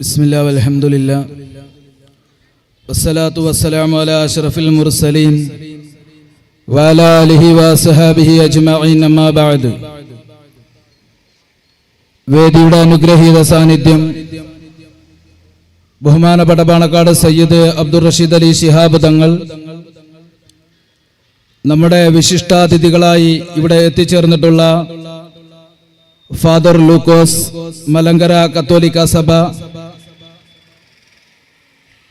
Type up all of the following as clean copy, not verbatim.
ബിസ്മില്ലാ വൽഹംദുലില്ലാ വസ്സലാത്തു വസ്സലാമു അലാ അഷ്റഫിൽ മുർസലീൻ വഅലാ ആലിഹി വസഹബിഹി അജ്മഈൻ അമ്മാ ബഅദ്. വേദിയുടെ അനുഗ്രഹീത സാന്നിധ്യം ബഹുമാനപ്പെട്ട പാണക്കാട് സയ്യിദ് അബ്ദുർ റഷീദ് അലി ശിഹാബ് തങ്ങൾ, നമ്മുടെ വിശിഷ്ടാതിഥികളായി ഇവിടെ എത്തിച്ചേർന്നിട്ടുള്ള ഫാദർ ലൂക്കോസ് മലങ്കര കത്തോലിക്ക സഭ,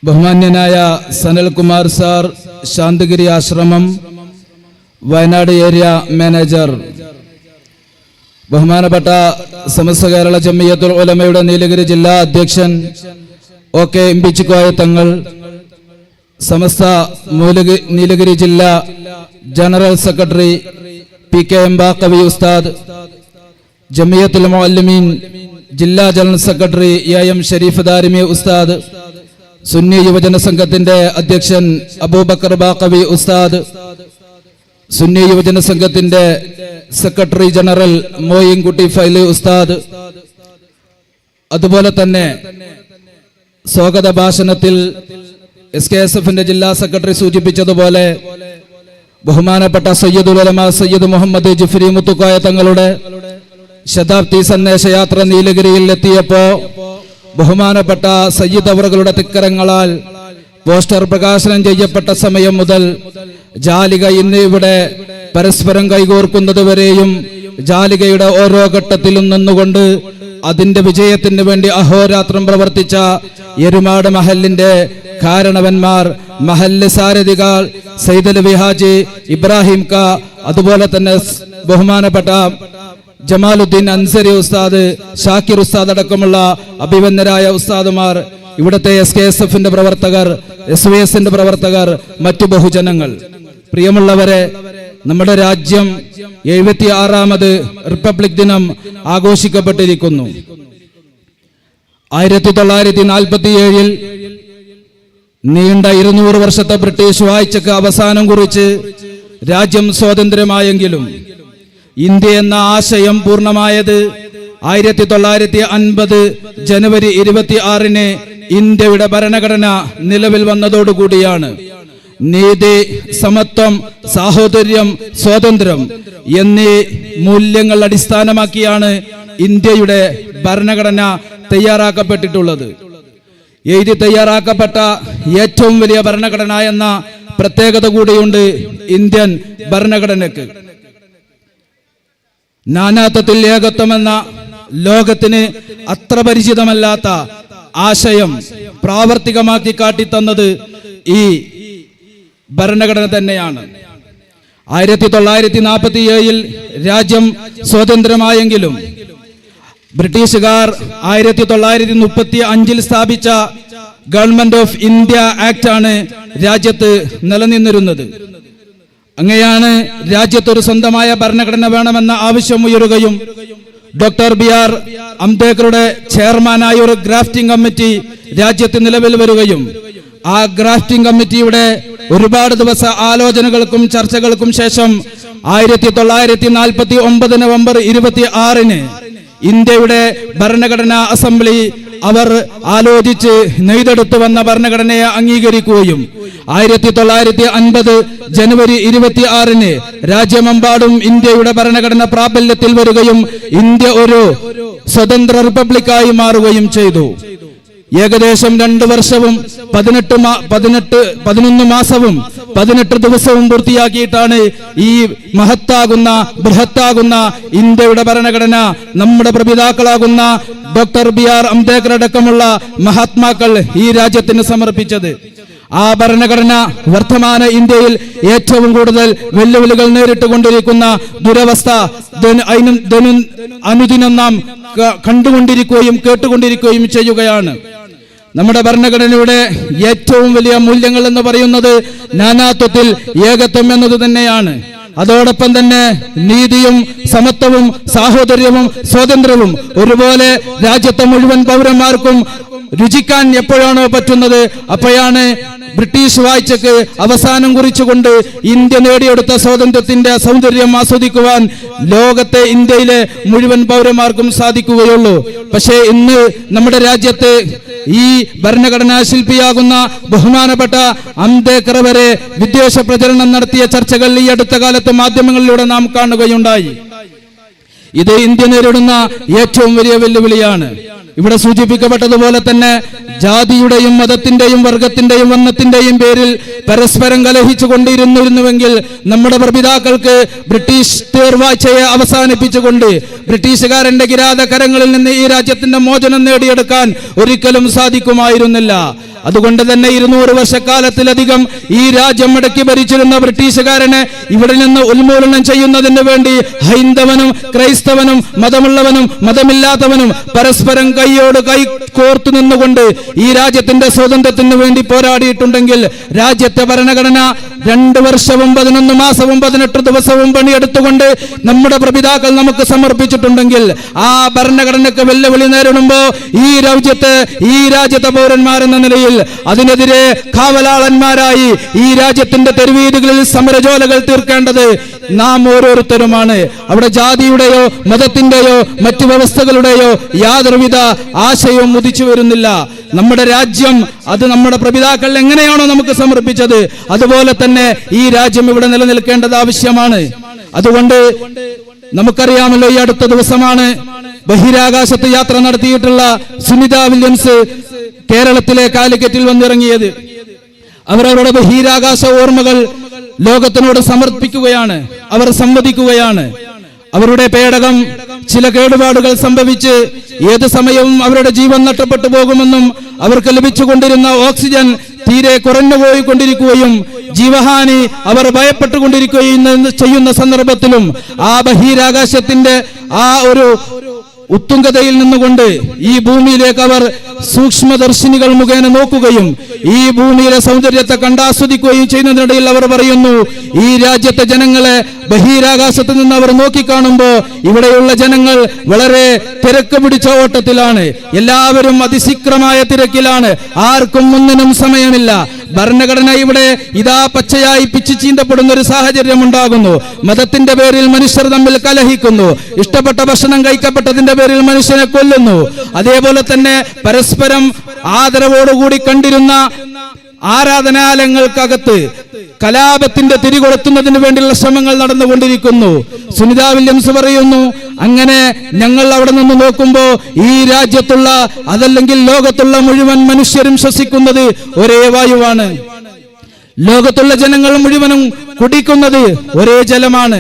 ബഹുമാന്യനായ സനൽകുമാർ സാർ, ശാന്തഗിരി ആശ്രമം വയനാട് ഏരിയ മാനേജർ, ബഹുമാനപ്പെട്ട സമസ്ത കേരള ജംഇയ്യത്തുൽ ഉലമയുടെ നീലഗിരി ജില്ലാ അധ്യക്ഷൻ OK ഇമ്പിച്ചിക്കോയ തങ്ങൾ, സമസ്ത നീലഗിരി ജില്ലാ ജനറൽ സെക്രട്ടറി PK ബാക്കവി ഉസ്താദ്, ജംഇയ്യത്തുൽ മുഅല്ലിമീൻ ജില്ലാ general secretary AM Sharif Darimi ഉസ്താദ്, സുന്നി യുവജന സംഘത്തിന്റെ അധ്യക്ഷൻ അബൂബക്കർ ബാക്കവി ഉസ്താദ്, സുന്നി യുവജന സംഘത്തിന്റെ സെക്രട്ടറി ജനറൽ മോയിൻകുട്ടി ഫൈലി ഉസ്താദ്, അതുപോലെ തന്നെ സ്വാഗത ഭാഷണത്തിൽ SKSFന്റെ ജില്ലാ സെക്രട്ടറി സൂചിപ്പിച്ചതുപോലെ ബഹുമാനപ്പെട്ട സയ്യിദുൽ ഉലമ സയ്യിദ് മുഹമ്മദ് ജിഫ്രി മുത്തുക്കോയ തങ്ങളുടെ ശതാബ്ദി സന്ദേശയാത്ര നീലഗിരിയിൽ എത്തിയപ്പോ ബഹുമാനപ്പെട്ട സയ്യിദ് അവറുകളുടെ തിക്കരങ്ങളാൽ പോസ്റ്റർ പ്രകാശനം ചെയ്യപ്പെട്ട സമയം മുതൽ ജാലിക ഇന്ന് ഇവിടെ പരസ്പരം കൈകോർക്കുന്നത് വരെയും ജാലികയുടെ ഓരോ ഘട്ടത്തിലും നിന്നുകൊണ്ട് അതിന്റെ വിജയത്തിന് വേണ്ടി അഹോരാത്രം പ്രവർത്തിച്ച എരുമാട് മഹലിന്റെ കാരണവന്മാർ, മഹല്ല് സാരഥികൾ സയ്യിദ് ഹാജി ഇബ്രാഹിം ക, അതുപോലെ തന്നെ ബഹുമാനപ്പെട്ട ജമാലുദ്ദീൻ അൻസരി ഉസ്താദ്, ഷാക്കിർ ഉസ്താദ് അടക്കമുള്ള അഭിവന്ദരായ ഉസ്താദുമാർ, ഇവിടുത്തെ SKSFന്റെ പ്രവർത്തകർ, SYSന്റെ പ്രവർത്തകർ, മറ്റു ബഹുജനങ്ങൾ, പ്രിയമുള്ളവരെ, നമ്മുടെ രാജ്യം 76ാമത് റിപ്പബ്ലിക് ദിനം ആഘോഷിക്കപ്പെട്ടിരിക്കുന്നു. 1947-ൽ നീണ്ട 200 വർഷത്തെ ബ്രിട്ടീഷ് വാഴ്ചക്ക് അവസാനം കുറിച്ച് രാജ്യം സ്വാതന്ത്ര്യമായെങ്കിലും ഇന്ത്യ എന്ന ആശയം പൂർണ്ണമായത് 1950 ജനുവരി 26-ന് ഇന്ത്യയുടെ ഭരണഘടന നിലവിൽ വന്നതോടുകൂടിയാണ്. നീതി, സമത്വം, സാഹോദര്യം, സ്വാതന്ത്ര്യം എന്നീ മൂല്യങ്ങൾ അടിസ്ഥാനമാക്കിയാണ് ഇന്ത്യയുടെ ഭരണഘടന തയ്യാറാക്കപ്പെട്ടിട്ടുള്ളത്. എഴുതി തയ്യാറാക്കപ്പെട്ട ഏറ്റവും വലിയ ഭരണഘടന എന്ന പ്രത്യേകത കൂടിയുണ്ട് ഇന്ത്യൻ ഭരണഘടനയ്ക്ക്. നാനാത്വത്തിൽ ഏകത്വം എന്ന ലോകത്തിന് അത്ര പരിചിതമല്ലാത്ത ആശയം പ്രാവർത്തികമാക്കി കാട്ടിത്തന്നത് ഈ ഭരണഘടന തന്നെയാണ്. 1947-ൽ രാജ്യം സ്വതന്ത്രമായെങ്കിലും ബ്രിട്ടീഷുകാർ 1935-ൽ സ്ഥാപിച്ച ഗവൺമെന്റ് ഓഫ് ഇന്ത്യ ആക്ട് ആണ് രാജ്യത്ത് നിലനിന്നിരുന്നത്. അങ്ങനെയാണ് രാജ്യത്തൊരു സ്വന്തമായ ഭരണഘടന വേണമെന്ന ആവശ്യം ഉയരുകയും ഡോക്ടർ BR അംബേദ്കറുടെ ചെയർമാനായ ഒരു ഗ്രാഫ്റ്റിംഗ് കമ്മിറ്റി രാജ്യത്ത് നിലവിൽ വരികയും ആ ഗ്രാഫ്റ്റിംഗ് കമ്മിറ്റിയുടെ ഒരുപാട് ദിവസ ആലോചനകൾക്കും ചർച്ചകൾക്കും ശേഷം 1949 നവംബർ 26-ന് ഇന്ത്യയുടെ ഭരണഘടനാ അസംബ്ലി അവർ ആലോചിച്ച് നെയ്തെടുത്തു വന്ന ഭരണഘടനയെ അംഗീകരിക്കുകയും 1950 ജനുവരി 26-ന് രാജ്യമെമ്പാടും ഇന്ത്യയുടെ ഭരണഘടന പ്രാബല്യത്തിൽ വരികയും ഇന്ത്യ ഒരു സ്വതന്ത്ര റിപ്പബ്ലിക്കായി മാറുകയും ചെയ്തു. ഏകദേശം 2 വർഷവും 11 മാസവും 18 ദിവസവും പൂർത്തിയാക്കിയിട്ടാണ് ഈ മഹത്താകുന്ന ബൃഹത്താകുന്ന ഇന്ത്യയുടെ ഭരണഘടന നമ്മുടെ പ്രപിതാക്കളാകുന്ന ഡോക്ടർ BR അംബേദ്കർ അടക്കമുള്ള മഹാത്മാക്കൾ ഈ രാജ്യത്തിന് സമർപ്പിച്ചത്. ആ ഭരണഘടന വർത്തമാന ഇന്ത്യയിൽ ഏറ്റവും കൂടുതൽ വെല്ലുവിളികൾ നേരിട്ടുകൊണ്ടിരിക്കുന്ന ദുരവസ്ഥ അനുദിനം നാം കണ്ടുകൊണ്ടിരിക്കുകയും കേട്ടുകൊണ്ടിരിക്കുകയും ചെയ്യുകയാണ്. നമ്മുടെ ഭരണഘടനയുടെ ഏറ്റവും വലിയ മൂല്യങ്ങൾ എന്ന് പറയുന്നത് നാനാത്വത്തിൽ ഏകത്വം എന്നത് തന്നെയാണ്. അതോടൊപ്പം തന്നെ നീതിയും സമത്വവും സാഹോദര്യവും സ്വാതന്ത്ര്യവും ഒരുപോലെ രാജ്യത്തെ മുഴുവൻ പൗരന്മാർക്കും രുചിക്കാൻ എപ്പോഴാണോ പറ്റുന്നത് അപ്പോഴാണ് ബ്രിട്ടീഷ് വാഴ്ചക്ക് അവസാനം കുറിച്ചുകൊണ്ട് ഇന്ത്യ നേടിയെടുത്ത സ്വാതന്ത്ര്യത്തിന്റെ സൗന്ദര്യം ആസ്വദിക്കുവാൻ ലോകത്തെ ഇന്ത്യയിലെ മുഴുവൻ പൗരന്മാർക്കും സാധിക്കുകയുള്ളൂ. പക്ഷേ ഇന്ന് നമ്മുടെ രാജ്യത്ത് ഈ ഭരണഘടനാ ശില്പിയാകുന്ന ബഹുമാനപ്പെട്ട അംബേദ്കർ വരെ വിദ്വേഷ പ്രചരണം നടത്തിയ ചർച്ചകൾ ഈ അടുത്ത കാലത്ത് മാധ്യമങ്ങളിലൂടെ നാം കാണുകയുണ്ടായി. ഇത് ഇന്ത്യ നേരിടുന്ന ഏറ്റവും വലിയ വെല്ലുവിളിയാണ്. ഇവിടെ സൂചിപ്പിക്കപ്പെട്ടതുപോലെ തന്നെ ജാതിയുടെയും മതത്തിന്റെയും വർഗത്തിന്റെയും വർണ്ണത്തിന്റെയും പേരിൽ പരസ്പരം കലഹിച്ചു കൊണ്ടിരുന്നുവെങ്കിൽ നമ്മുടെ പ്രപിതാക്കൾക്ക് ബ്രിട്ടീഷ് തേർവാഴ്ചയെ അവസാനിപ്പിച്ചുകൊണ്ട് ബ്രിട്ടീഷുകാരന്റെ കിരാത കരങ്ങളിൽ നിന്ന് ഈ രാജ്യത്തിന്റെ മോചനം നേടിയെടുക്കാൻ ഒരിക്കലും സാധിക്കുമായിരുന്നില്ല. അതുകൊണ്ട് തന്നെ 200 വർഷക്കാലത്തിലധികം ഈ രാജ്യം മടക്കി ഭരിച്ചിരുന്ന ബ്രിട്ടീഷുകാരനെ ഇവിടെ നിന്ന് ഉന്മൂലനം ചെയ്യുന്നതിന് വേണ്ടി ഹൈന്ദവനും ക്രൈസ്തവനും മതമുള്ളവനും മതമില്ലാത്തവനും പരസ്പരം കൈയോട് കൈ കോർത്തു നിന്നുകൊണ്ട് ഈ രാജ്യത്തിന്റെ സ്വാതന്ത്ര്യത്തിന് വേണ്ടി പോരാടിയിട്ടുണ്ടെങ്കിൽ രാജ്യത്തെ ഭരണഘടന 2 വർഷവും 11 മാസവും 18 ദിവസവും പണിയെടുത്തുകൊണ്ട് നമ്മുടെ പ്രപിതാക്കൾ നമുക്ക് സമർപ്പിച്ചിട്ടുണ്ടെങ്കിൽ ആ ഭരണഘടനയ്ക്ക് വെല്ലുവിളി നേരിടുമ്പോൾ ഈ രാജ്യത്തെ പൗരന്മാരെന്ന നിലയിൽ അതിനെതിരെ കാവലാളന്മാരായി ഈ രാജ്യത്തിന്റെ തെരുവീതികളിൽ സമരജോലകൾ തീർക്കേണ്ടത് നാം ഓരോരുത്തരുമാണ്. അവിടെ ജാതിയുടെയോ മതത്തിന്റെയോ മറ്റു വ്യവസ്ഥകളുടെയോ യാതൊരുവിധ ആശയവും ഉദിച്ചു വരുന്നില്ല. നമ്മുടെ രാജ്യം അത് നമ്മുടെ പ്രപിതാക്കൾ എങ്ങനെയാണോ നമുക്ക് സമർപ്പിച്ചത് അതുപോലെ തന്നെ ഈ രാജ്യം ഇവിടെ നിലനിൽക്കേണ്ടത് ആവശ്യമാണ്. അതുകൊണ്ട് നമുക്കറിയാമല്ലോ, ഈ അടുത്ത ദിവസമാണ് ബഹിരാകാശത്ത് യാത്ര നടത്തിയിട്ടുള്ള സുനിത വില്യംസ് കേരളത്തിലെ കാലിക്കറ്റിൽ വന്നിറങ്ങിയത്. അവരവരുടെ ബഹിരാകാശ ഓർമ്മകൾ ലോകത്തിനോട് സമർപ്പിക്കുകയാണ്, അവർ സംവദിക്കുകയാണ്. അവരുടെ പേടകം ചില കേടുപാടുകൾ സംഭവിച്ച് ഏത് സമയവും അവരുടെ ജീവൻ നഷ്ടപ്പെട്ടു പോകുമെന്നും അവർക്ക് ലഭിച്ചുകൊണ്ടിരുന്ന ഓക്സിജൻ തീരെ കുറഞ്ഞുപോയിക്കൊണ്ടിരിക്കുകയും ജീവഹാനി അവർ ഭയപ്പെട്ടുകൊണ്ടിരിക്കുകയും ചെയ്യുന്ന സന്ദർഭത്തിലും ആ ബഹിരാകാശത്തിന്റെ ആ ഒരു ഉത്തുംഗതയിൽ നിന്നുകൊണ്ട് ഈ ഭൂമിയിലേക്ക് അവർ സൂക്ഷ്മദർശിനികൾ മുഖേന നോക്കുകയും ഈ ഭൂമിയിലെ സൗന്ദര്യത്തെ കണ്ടാസ്വദിക്കുകയും ചെയ്യുന്നതിനിടയിൽ അവർ പറയുന്നു, ഈ രാജ്യത്തെ ജനങ്ങളെ ബഹിരാകാശത്ത് നിന്ന് അവർ നോക്കിക്കാണുമ്പോൾ ഇവിടെയുള്ള ജനങ്ങൾ വളരെ തിരക്ക് പിടിച്ച ഓട്ടത്തിലാണ്, എല്ലാവരും അതിശീഘ്രമായ തിരക്കിലാണ്, ആർക്കും ഒന്നിനും സമയമില്ല. ഭരണഘടന ഇവിടെ ഇതാ പച്ചയായി പിച്ചു ചീന്തപ്പെടുന്ന ഒരു സാഹചര്യം ഉണ്ടാകുന്നു. മതത്തിന്റെ പേരിൽ മനുഷ്യർ തമ്മിൽ കലഹിക്കുന്നു, ഇഷ്ടപ്പെട്ട ഭക്ഷണം കഴിക്കപ്പെട്ടതിന്റെ പേരിൽ മനുഷ്യനെ കൊല്ലുന്നു. അതേപോലെ തന്നെ പരസ്പരം ആദരവോടുകൂടി കണ്ടിരുന്ന ആരാധനാലയങ്ങൾക്കകത്ത് കലാപത്തിന്റെ തിരികൊളുത്തുന്നതിന് വേണ്ടിയുള്ള ശ്രമങ്ങൾ നടന്നുകൊണ്ടിരിക്കുന്നു. സുനിത വില്യംസ് പറയുന്നു, അങ്ങനെ ഞങ്ങൾ അവിടെ നിന്ന് നോക്കുമ്പോൾ ഈ രാജ്യത്തുള്ള അതല്ലെങ്കിൽ ലോകത്തുള്ള മുഴുവൻ മനുഷ്യരും ശ്വസിക്കുന്നത് ഒരേ വായുവാണ്. ലോകത്തുള്ള ജനങ്ങൾ മുഴുവനും കുടിക്കുന്നത് ഒരേ ജലമാണ്.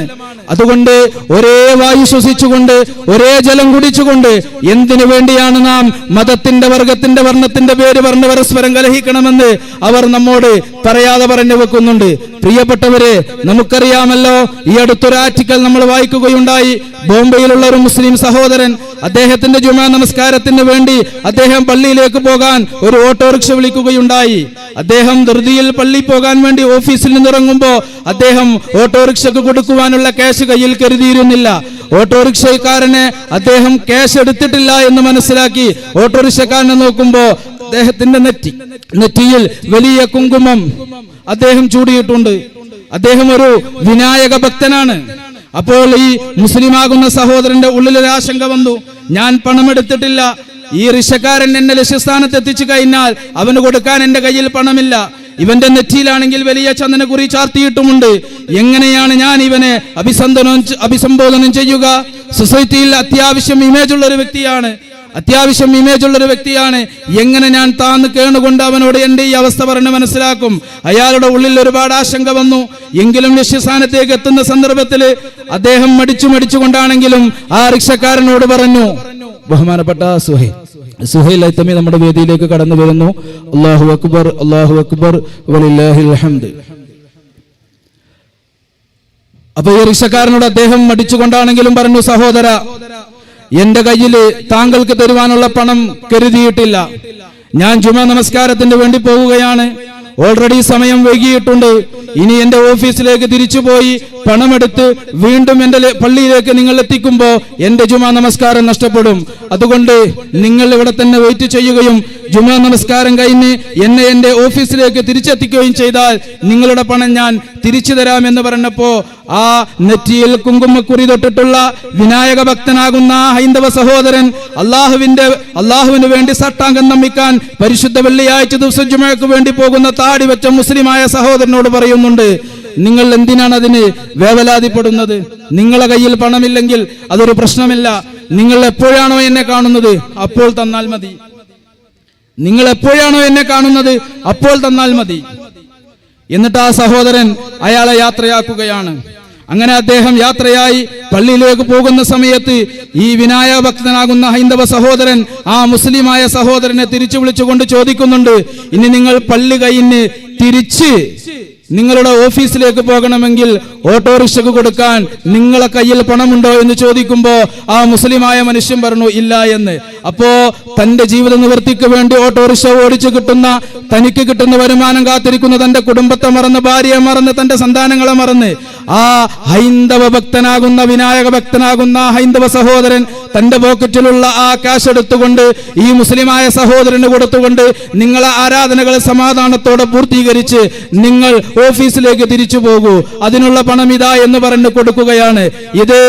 അതുകൊണ്ട് ഒരേ വായു ശ്വസിച്ചുകൊണ്ട് ഒരേ ജലം കുടിച്ചുകൊണ്ട് എന്തിനു വേണ്ടിയാണ് നാം മതത്തിന്റെ വർഗത്തിന്റെ വർണ്ണത്തിന്റെ പേര് പറഞ്ഞ് പരസ്പരം കലഹിക്കണമെന്ന് അവർ നമ്മോട് പറയാതെ പറഞ്ഞു വെക്കുന്നുണ്ട്. പ്രിയപ്പെട്ടവരെ, നമുക്കറിയാമല്ലോ, ഈ അടുത്തൊരു ആർട്ടിക്കൽ നമ്മൾ വായിക്കുകയുണ്ടായി. ബോംബെയിലുള്ള ഒരു മുസ്ലിം സഹോദരൻ അദ്ദേഹത്തിന്റെ ജുമാ നമസ്കാരത്തിന് വേണ്ടി അദ്ദേഹം പള്ളിയിലേക്ക് പോകാൻ ഒരു ഓട്ടോറിക്ഷ വിളിക്കുകയുണ്ടായി. അദ്ദേഹം ധൃതിയിൽ പള്ളി പോകാൻ വേണ്ടി ഓഫീസിൽ നിന്നിറങ്ങുമ്പോ അദ്ദേഹം ഓട്ടോറിക്ഷക്ക് കൊടുക്കുവാനുള്ള ക്യാഷ് കയ്യിൽ കരുതിയിരുന്നില്ല. ഓട്ടോറിക്ഷക്കാരനെ അദ്ദേഹം ക്യാഷ് എടുത്തിട്ടില്ല എന്ന് മനസ്സിലാക്കി ഓട്ടോറിക്ഷക്കാരനെ നോക്കുമ്പോ അദ്ദേഹത്തിന്റെ നെറ്റിയിൽ വലിയ കുങ്കുമം അദ്ദേഹം ചൂടിയിട്ടുണ്ട്. അദ്ദേഹം ഒരു വിനായക ഭക്തനാണ്. അപ്പോൾ ഈ മുസ്ലിമാകുന്ന സഹോദരന്റെ ഉള്ളിലൊരു ആശങ്ക വന്നു, ഞാൻ പണമെടുത്തിട്ടില്ല, ഈ റിക്ഷക്കാരൻ എന്നെ ലക്ഷ്യസ്ഥാനത്ത് എത്തിച്ചു കഴിഞ്ഞാൽ അവന് കൊടുക്കാൻ എന്റെ കയ്യിൽ പണമില്ല, ഇവന്റെ വലിയ ചന്ദനക്കുറി ചാർത്തിയിട്ടുമുണ്ട്, എങ്ങനെയാണ് ഞാൻ ഇവനെ അഭിസംബോധനം ചെയ്യുക? സൊസൈറ്റിയിൽ അത്യാവശ്യം ഇമേജുള്ള ഒരു വ്യക്തിയാണ്, എങ്ങനെ ഞാൻ താന്ന് കേണുകൊണ്ട് അവനോട് എന്റെ ഈ അവസ്ഥ പറഞ്ഞ് മനസ്സിലാക്കും? അയാളുടെ ഉള്ളിൽ ഒരുപാട് ആശങ്ക വന്നു. എങ്കിലും ലക്ഷ്യസ്ഥാനത്തേക്ക് എത്തുന്ന സന്ദർഭത്തിൽ അദ്ദേഹം മടിച്ചുകൊണ്ടാണെങ്കിലും ആ റിക്ഷക്കാരനോട് പറഞ്ഞു, ബഹുമാനപ്പെട്ട സുഹൈൽ ഐത്തമി നമ്മുടെ വേദിയിലേക്ക് കടന്നു വരുന്നു. അല്ലാഹു അക്ബർ, അല്ലാഹു അക്ബർ, വലില്ലാഹിൽ ഹംദ്. അപ്പൊ ഈ റിക്ഷക്കാരനോട് അദ്ദേഹം മടിച്ചുകൊണ്ടാണെങ്കിലും പറഞ്ഞു, സഹോദര, എന്റെ കയ്യിൽ താങ്കൾക്ക് തരുവാനുള്ള പണം കരുതിയിട്ടില്ല, ഞാൻ ജുമാ നമസ്കാരത്തിന് വേണ്ടി പോവുകയാണ്, ഓൾറെഡി സമയം വൈകിയിട്ടുണ്ട്, ഇനി എന്റെ ഓഫീസിലേക്ക് തിരിച്ചുപോയി പണമെടുത്ത് വീണ്ടും എന്റെ പള്ളിയിലേക്ക് നിങ്ങൾ എത്തിക്കുമ്പോൾ എന്റെ ജുമാ നമസ്കാരം നഷ്ടപ്പെടും. അതുകൊണ്ട് നിങ്ങൾ ഇവിടെ തന്നെ വെയിറ്റ് ചെയ്യുകയും ജുമാ നമസ്കാരം കഴിഞ്ഞ് എന്നെ എന്റെ ഓഫീസിലേക്ക് തിരിച്ചെത്തിക്കുകയും ചെയ്താൽ നിങ്ങളുടെ പണം ഞാൻ തിരിച്ചു തരാമെന്ന് പറഞ്ഞപ്പോ ആ നെറ്റിയിൽ കുങ്കുമക്കുറി തൊട്ടിട്ടുള്ള വിനായക ഭക്തനാകുന്ന ഹൈന്ദവ സഹോദരൻ അള്ളാഹുവിന് വേണ്ടി സട്ടാംഗം നമ്മിക്കാൻ പരിശുദ്ധ വെള്ളിയാഴ്ച ദിവസം ജുമയ്ക്ക് വേണ്ടി പോകുന്ന താടി വെച്ച മുസ്ലിമായ സഹോദരനോട് പറയുന്നുണ്ട്, നിങ്ങൾ എന്തിനാണ് അതിന് വേവലാതിപ്പെടുന്നത്? നിങ്ങളെ കയ്യിൽ പണമില്ലെങ്കിൽ അതൊരു പ്രശ്നമില്ല. നിങ്ങൾ എപ്പോഴാണോ എന്നെ കാണുന്നത് അപ്പോൾ തന്നാൽ മതി. നിങ്ങൾ എപ്പോഴാണോ എന്നെ കാണുന്നത് അപ്പോൾ തന്നാൽ മതി. എന്നിട്ട് ആ സഹോദരൻ അയാളെ യാത്രയാക്കുകയാണ്. അങ്ങനെ അദ്ദേഹം യാത്രയായി പള്ളിയിലേക്ക് പോകുന്ന സമയത്ത് ഈ വിനായക ഭക്തനാകുന്ന ഹൈന്ദവ സഹോദരൻ ആ മുസ്ലിമായ സഹോദരനെ തിരിച്ചു വിളിച്ചുകൊണ്ട് ചോദിക്കുന്നുണ്ട്, ഇനി നിങ്ങൾ പള്ളി കഴിഞ്ഞ് തിരിച്ച് നിങ്ങളുടെ ഓഫീസിലേക്ക് പോകണമെങ്കിൽ ഓട്ടോറിക്ഷക്ക് കൊടുക്കാൻ നിങ്ങളെ കയ്യിൽ പണമുണ്ടോ എന്ന് ചോദിക്കുമ്പോ ആ മുസ്ലിമായ മനുഷ്യൻ പറഞ്ഞു ഇല്ല എന്ന്. അപ്പോ തന്റെ ജീവിത നിവൃത്തിക്ക് വേണ്ടി ഓട്ടോറിക്ഷ ഓടിച്ചു കിട്ടുന്ന തനിക്ക് കിട്ടുന്ന വരുമാനം കാത്തിരിക്കുന്ന തന്റെ കുടുംബത്തെ മറന്ന്, ഭാര്യയെ മറന്ന്, തന്റെ സന്താനങ്ങളെ മറന്ന് ആ ഹൈന്ദവ ഭക്തനാകുന്ന വിനായക ഭക്തനാകുന്ന ഹൈന്ദവ സഹോദരൻ തന്റെ പോക്കറ്റിലുള്ള ആ കാശ് എടുത്തുകൊണ്ട് ഈ മുസ്ലിമായ സഹോദരന് കൊടുത്തുകൊണ്ട് നിങ്ങളെ ആരാധനകൾ സമാധാനത്തോടെ പൂർത്തീകരിച്ച് നിങ്ങൾ ഓഫീസിലേക്ക് തിരിച്ചു പോകൂ, അതിനുള്ള പണം ഇതാ എന്ന് പറഞ്ഞ് കൊടുക്കുകയാണ്. ഇത്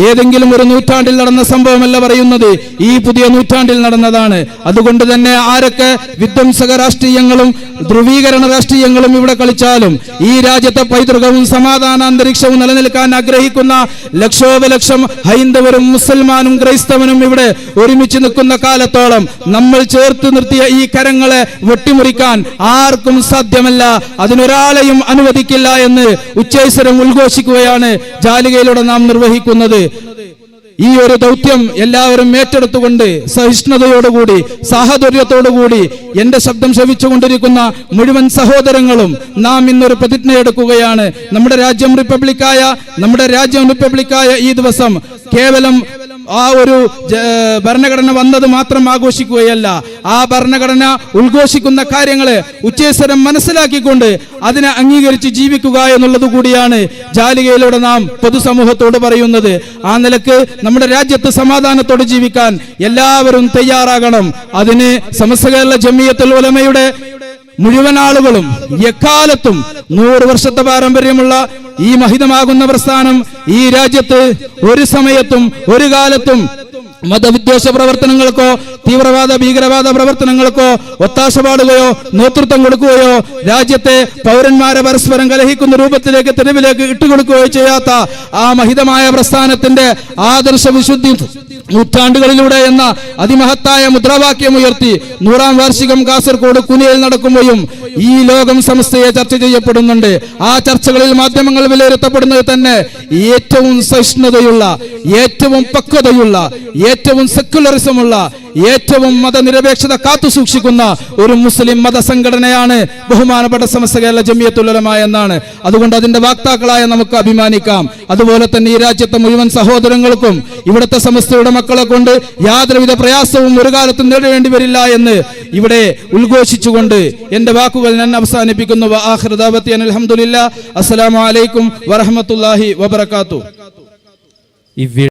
ഏതെങ്കിലും ഒരു നൂറ്റാണ്ടിൽ നടന്ന സംഭവമല്ല പറയുന്നത്, ഈ പുതിയ നൂറ്റാണ്ടിൽ നടന്നതാണ്. അതുകൊണ്ട് തന്നെ ആരൊക്കെ വിധ്വംസക രാഷ്ട്രീയങ്ങളും ധ്രുവീകരണ രാഷ്ട്രീയങ്ങളും ഇവിടെ കളിച്ചാലും ഈ രാജ്യത്തെ പൈതൃകവും സമാധാന അന്തരീക്ഷവും നിലനിൽക്കാൻ ആഗ്രഹിക്കുന്ന ലക്ഷോപലക്ഷം ഹൈന്ദവരും മുസൽമാനും ക്രൈസ്തവനും ഇവിടെ ഒരുമിച്ച് നിൽക്കുന്ന കാലത്തോളം നമ്മൾ ചേർത്ത് നിർത്തിയ ഈ കരങ്ങളെ വെട്ടിമുറിക്കാൻ ആർക്കും സാധ്യമല്ല, അതിനൊരാളെയും അനുവദിക്കില്ല എന്ന് ഉച്ചൈസ്വരം ഉദ്ഘോഷിക്കുകയാണ് ജാലികയിലൂടെ നാം നിർവഹിക്കുന്നത്. ഈ ഒരു ദൗത്യം എല്ലാവരും ഏറ്റെടുത്തുകൊണ്ട് സഹിഷ്ണുതയോടുകൂടി സാഹോദര്യത്തോടുകൂടി എന്റെ ശബ്ദം ശ്രവിച്ചുകൊണ്ടിരിക്കുന്ന മുഴുവൻ സഹോദരങ്ങളും നാം ഇന്നൊരു പ്രതിജ്ഞ എടുക്കുകയാണ്. നമ്മുടെ രാജ്യം റിപ്പബ്ലിക്കായ ഈ ദിവസം കേവലം ആ ഒരു ഭരണഘടന വന്നത് മാത്രം ആഘോഷിക്കുകയല്ല, ആ ഭരണഘടന ഉദ്ഘോഷിക്കുന്ന കാര്യങ്ങളെ ഉച്ചേശ്വരം മനസ്സിലാക്കിക്കൊണ്ട് അതിനെ അംഗീകരിച്ച് ജീവിക്കുക എന്നുള്ളത് കൂടിയാണ് ജാലികയിലൂടെ നാം പൊതുസമൂഹത്തോട് പറയുന്നത്. ആ നിലക്ക് നമ്മുടെ രാജ്യത്ത് സമാധാനത്തോടെ ജീവിക്കാൻ എല്ലാവരും തയ്യാറാകണം. അതിന് സമസ്ത കേരള ജമിയത്തുൽ ഉലമയുടെ മുഴുവൻ ആളുകളും എക്കാലത്തും 100 വർഷത്തെ പാരമ്പര്യമുള്ള ഈ മഹിതമാകുന്ന പ്രസ്ഥാനം ഈ രാജ്യത്ത് ഒരു സമയത്തും ഒരു കാലത്തും മതവിദ്വേഷ പ്രവർത്തനങ്ങൾക്കോ തീവ്രവാദ ഭീകരവാദ പ്രവർത്തനങ്ങൾക്കോ ഒത്താശ പാടുകയോ നേതൃത്വം കൊടുക്കുകയോ രാജ്യത്തെ പൗരന്മാരെ പരസ്പരം കലഹിക്കുന്ന രൂപത്തിലേക്ക് തെരുവിലേക്ക് ഇട്ടുകൊടുക്കുകയോ ചെയ്യാത്ത ആ മഹിതമായ പ്രസ്ഥാനത്തിന്റെ ആദർശ വിശുദ്ധി നൂറ്റാണ്ടുകളിലൂടെ എന്ന അതിമഹത്തായ മുദ്രാവാക്യം ഉയർത്തി 100ാം വാർഷികം കാസർഗോഡ് കുനിയിൽ നടക്കുമ്പോഴും ഈ ലോകം സമസ്തയെ ചർച്ച ചെയ്യപ്പെടുന്നുണ്ട്. ആ ചർച്ചകളിൽ മാധ്യമങ്ങൾ വിലയിരുത്തപ്പെടുന്നത് തന്നെ ഏറ്റവും സഹിഷ്ണുതയുള്ള, ഏറ്റവും പക്വതയുള്ള, ഏറ്റവും സെക്യുലറിസമുള്ള, ഏറ്റവും മതനിരപേക്ഷത കാത്തുസൂക്ഷിക്കുന്ന ഒരു മുസ്ലിം മതസംഘടനയാണ് ബഹുമാനപ്പെട്ട സമസ്ത കേരള ജമിയത്തുൽ ഉലമ എന്നാണ്. അതുകൊണ്ട് അതിന്റെ വാക്താക്കളായ നമുക്ക് അഭിമാനിക്കാം. അതുപോലെ തന്നെ ഈ രാജ്യത്തെ മുഴുവൻ സഹോദരങ്ങൾക്കും ഇവിടുത്തെ സമസ്തയുടെ മക്കളെ കൊണ്ട് യാതൊരുവിധ പ്രയാസവും ഒരു കാലത്തും നേടേണ്ടി വരില്ല എന്ന് ഇവിടെ ഉദ്ഘോഷിച്ചുകൊണ്ട് എന്റെ വാക്കുകൾ ഞാൻ അവസാനിപ്പിക്കുന്നു. ആഖിറു ദഅവതി അൽഹംദുലില്ലാഹ്. അസ്സലാമു അലൈക്കും വറഹ്മത്തുള്ളാഹി വബറകാതുഹു.